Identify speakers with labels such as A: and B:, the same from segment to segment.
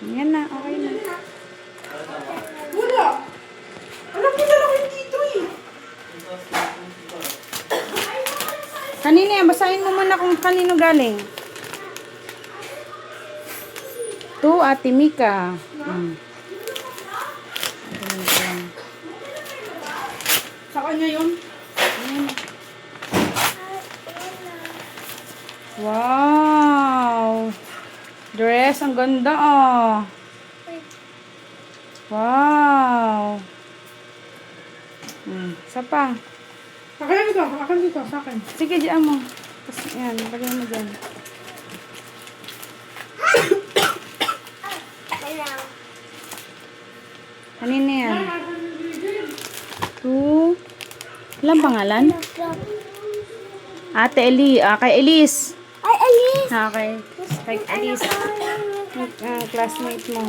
A: Yan na, okay na.
B: Wala! Alam mo na lang dito eh.
A: Kanina yan, basahin mo muna kung kanino galing. To Ate Mika.
B: Sa kanya yun.
A: Wow! Dress, ang ganda oh. Wow! Isa pa.
B: Akin dito, akin dito, sa akin.
A: Sige, diyan mo. Tapos yan, lagay mo dyan. Kanina yan? To... Ilang pangalan? Ate Eli. Kay Elise.
C: Ay, Alice!
A: Okay. Kay Elise. Classmate mo.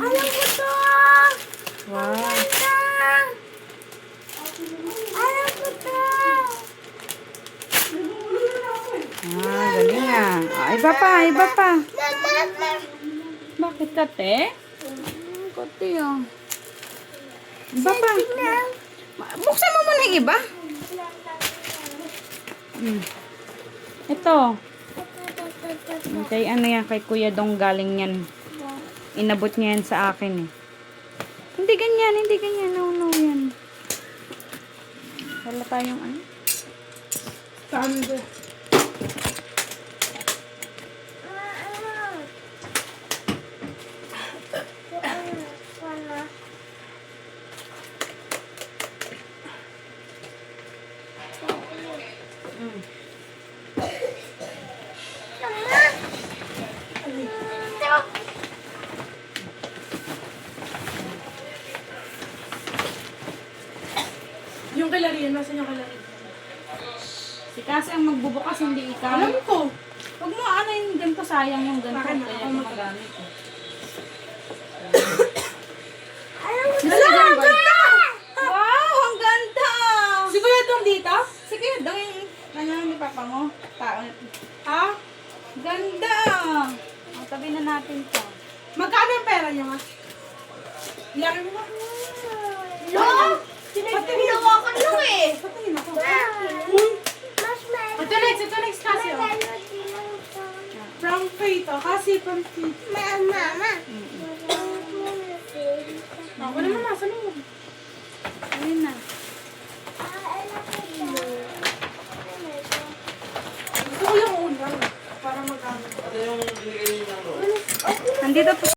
C: Alam ko to!
A: Wow.
C: Alam ko to!
A: Galing nga. Iba pa, iba pa. Bakit kate? Kate oh. Iba pa. Buksan mo muna yung iba. Ito. Kay ano yan, kay Kuya Dong galing yan. Inabot niya yan sa akin eh. Hindi ganyan, hindi ganyan. No, no, yan. Wala tayong ano.
B: Saan ito? Yung kalarian, nasan yung kalarian?
A: Si kasi ang magbubukas, hindi ikaw.
B: Alam ko.
A: Huwag mo ano yung ganito, sayang yung ganito.
B: Bakit?
A: Kaya
B: Ako
A: magamit eh.
B: Wala! Ang ganda!
A: Wow, ang ganda!
B: Si Kuya Dong dito?
A: Sige, daw yung ano ni papa mo. Taon.
B: Ha?
A: Ganda! Ang tabi na natin to.
B: Magkano yung pera niya, ma? Ilaki mo ba?
C: No! Sinawakan lang eh!
B: Patingin ako.
C: Mas may...
B: Ito next kasi oh. From Faith oh. Kasi from Faith.
C: Mama.
B: Ako naman nasa loob.
A: Ayun na.
B: Gusto ko yung una. Para magamit.
A: Nandito po.